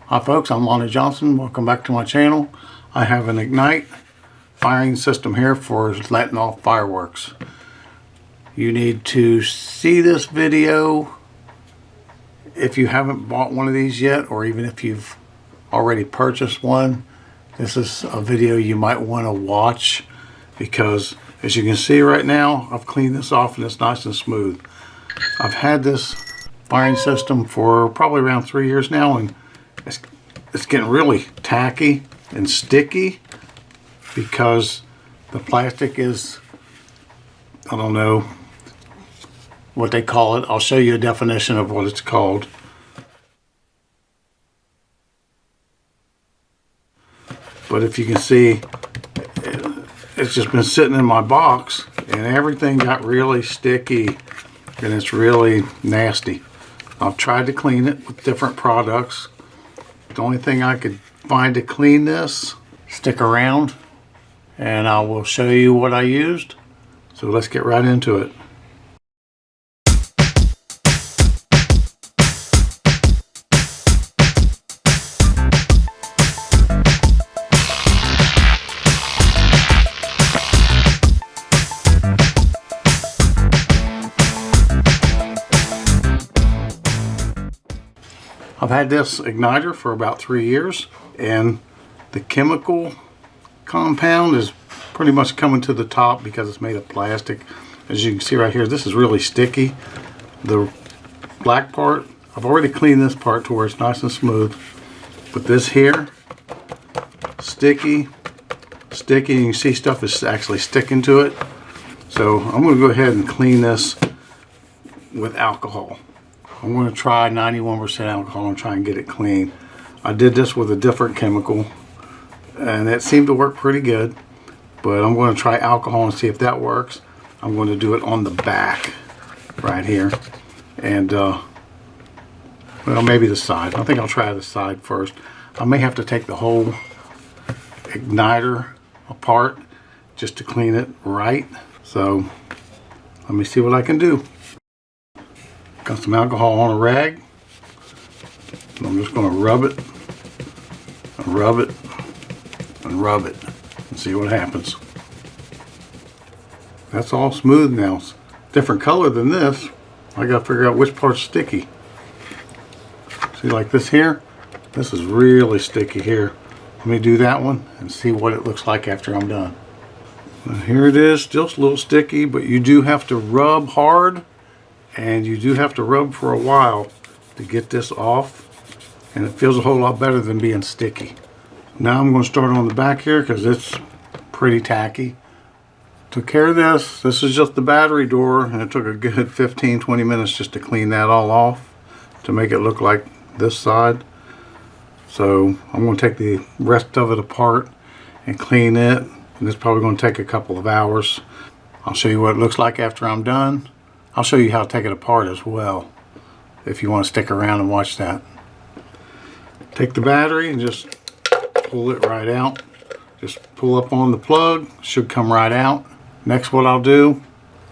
Hi folks, I'm Lonnie Johnson. Welcome back to my channel. I have an Ignite firing system here for letting off fireworks. You need to see this video if you haven't bought one of these yet, or even if you've already purchased one. This is a video you might want to watch because, as you can see right now, I've cleaned this off and it's nice and smooth. I've had this firing system for probably around 3 years now, and it's getting really tacky and sticky because the plastic is, I don't know what they call it. I'll show you a definition of what it's called. But if you can see, it's just been sitting in my box and everything got really sticky and it's really nasty. I've tried to clean it with different products. The only thing I could find to clean this, stick around and I will show you what I used. So let's get right into it. I've had this igniter for about 3 years, and the chemical compound is pretty much coming to the top because it's made of plastic. As you can see right here, this is really sticky. The black part, I've already cleaned this part to where it's nice and smooth, but this here, sticky. You can see stuff is actually sticking to it. So I'm going to go ahead and clean this with alcohol. I'm going to try 91% alcohol and try and get it clean. I did this with a different chemical and it seemed to work pretty good, but I'm going to try alcohol and see if that works. I'm going to do it on the back right here, and well, maybe the side. I think I'll try the side first. I may have to take the whole igniter apart just to clean it right. So let me see what I can do. Got some alcohol on a rag. I'm just going to rub it and rub it and rub it and see what happens. That's all smooth now. It's different color than this. I got to figure out which part's sticky. See, like this here? This is really sticky here. Let me do that one and see what it looks like after I'm done. And here it is, still a little sticky, but you do have to rub hard. And you do have to rub for a while to get this off, and it feels a whole lot better than being sticky. Now I'm going to start on the back here because it's pretty tacky. Took care of this. This is just the battery door, and it took a good 15-20 minutes just to clean that all off to make it look like this side. So I'm going to take the rest of it apart and clean it, and it's probably going to take a couple of hours. I'll show you what it looks like after I'm done. I'll show you how to take it apart as well, if you want to stick around and watch that. Take the battery and just pull it right out. Just pull up on the plug, should come right out. Next, what I'll do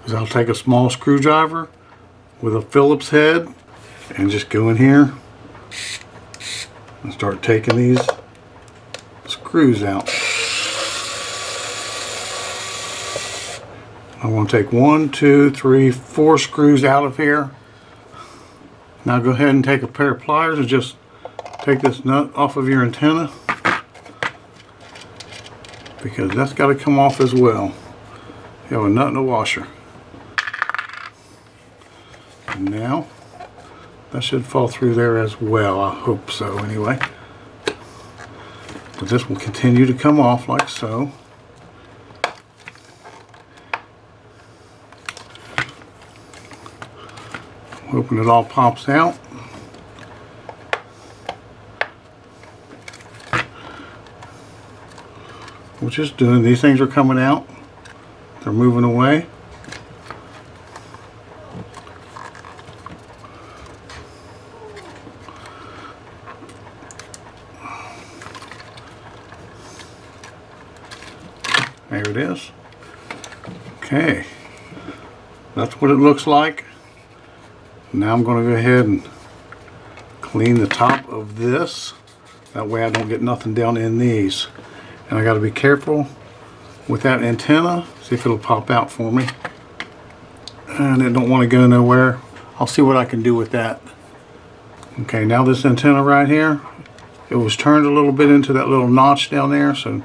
is I'll take a small screwdriver with a Phillips head and just go in here and start taking these screws out. I want to take 1, 2, 3, 4 screws out of here. Now go ahead and take a pair of pliers and just take this nut off of your antenna, because that's got to come off as well. You have a nut and a washer. And now that should fall through there as well. I hope so anyway. But this will continue to come off like so. Hoping it all pops out. We're just doing, these things are coming out. They're moving away. There it is. Okay. That's what it looks like. Now I'm going to go ahead and clean the top of this That way I don't get nothing down in these. And I got to be careful with that antenna. See if it'll pop out for me. And it don't want to go nowhere. I'll see what I can do with that. Okay, now this antenna right here, it was turned a little bit into that little notch down there, so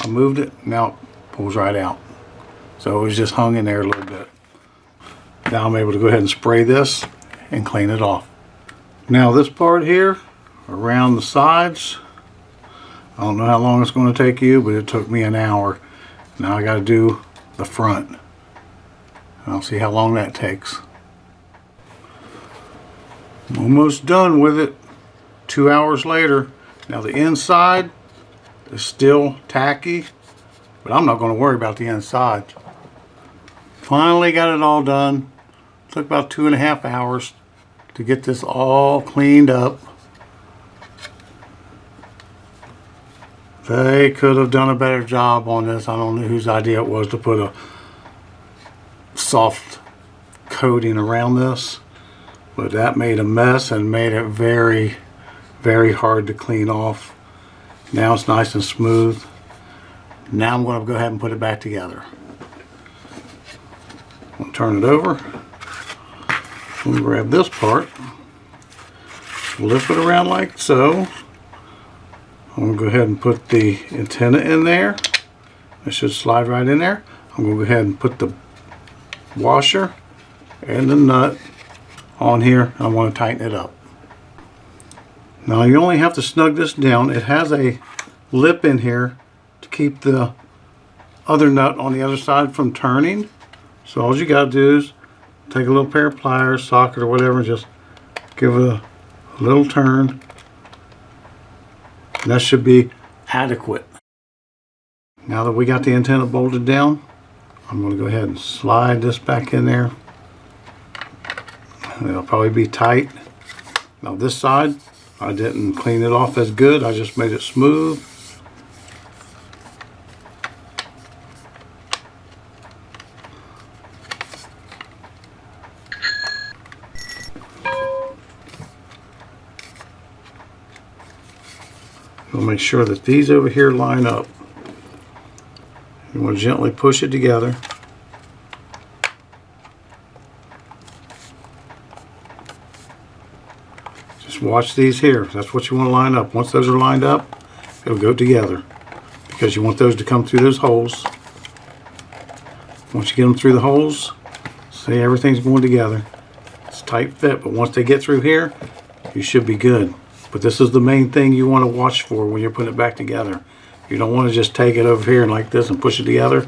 I moved it. Now it pulls right out. So it was just hung in there a little bit. Now I'm able to go ahead and spray this and clean it off. Now this part here, around the sides, I don't know how long it's going to take you, but it took me an hour. Now I got to do the front. I'll see how long that takes. I'm almost done with it. 2 hours later. Now the inside is still tacky, but I'm not going to worry about the inside. Finally got it all done. Took about 2.5 hours to get this all cleaned up. They could have done a better job on this. I don't know whose idea it was to put a soft coating around this, but that made a mess and made it very, very hard to clean off. Now it's nice and smooth. Now I'm going to go ahead and put it back together. I'll turn it over. I'm going to grab this part, flip it around like so. I'm going to go ahead and put the antenna in there. It should slide right in there. I'm going to go ahead and put the washer and the nut on here. I want to tighten it up. Now you only have to snug this down. It has a lip in here to keep the other nut on the other side from turning. So all you got to do is take a little pair of pliers, socket or whatever, and just give it a little turn. And that should be adequate. Now that we got the antenna bolted down, I'm going to go ahead and slide this back in there. And it'll probably be tight. Now this side, I didn't clean it off as good. I just made it smooth. We'll make sure that these over here line up. You want to gently push it together. Just watch these here. That's what you want to line up. Once those are lined up, it'll go together, because you want those to come through those holes. Once you get them through the holes, see, everything's going together. It's a tight fit, but once they get through here, you should be good. But this is the main thing you want to watch for when you're putting it back together. You don't want to just take it over here and like this and push it together.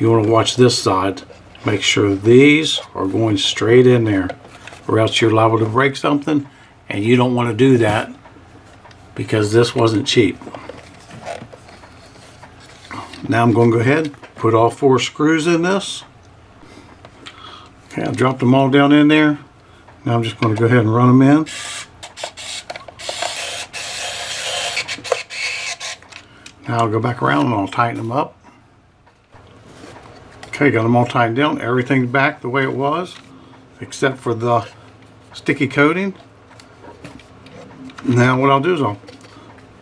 You want to watch this side. Make sure these are going straight in there, or else you're liable to break something, and you don't want to do that because this wasn't cheap. Now I'm going to go ahead, put all 4 screws in this. Okay, I dropped them all down in there. Now I'm just going to go ahead and run them in. Now I'll go back around and I'll tighten them up. Okay, got them all tightened down. Everything's back the way it was, except for the sticky coating. Now what I'll do is I'll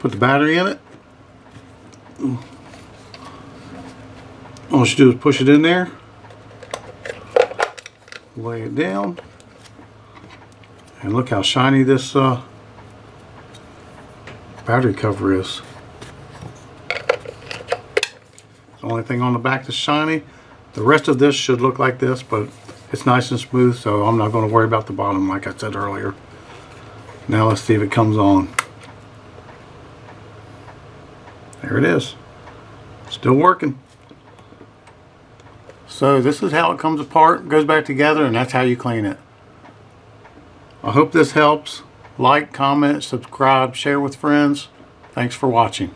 put the battery in it. All you do is push it in there, lay it down, and look how shiny this battery cover is. The only thing on the back that's shiny. The rest of this should look like this, but it's nice and smooth, so I'm not going to worry about the bottom like I said earlier. Now let's see if it comes on. There it is. Still working. So this is how it comes apart, goes back together, and that's how you clean it. I hope this helps. Like, comment, subscribe, share with friends. Thanks for watching.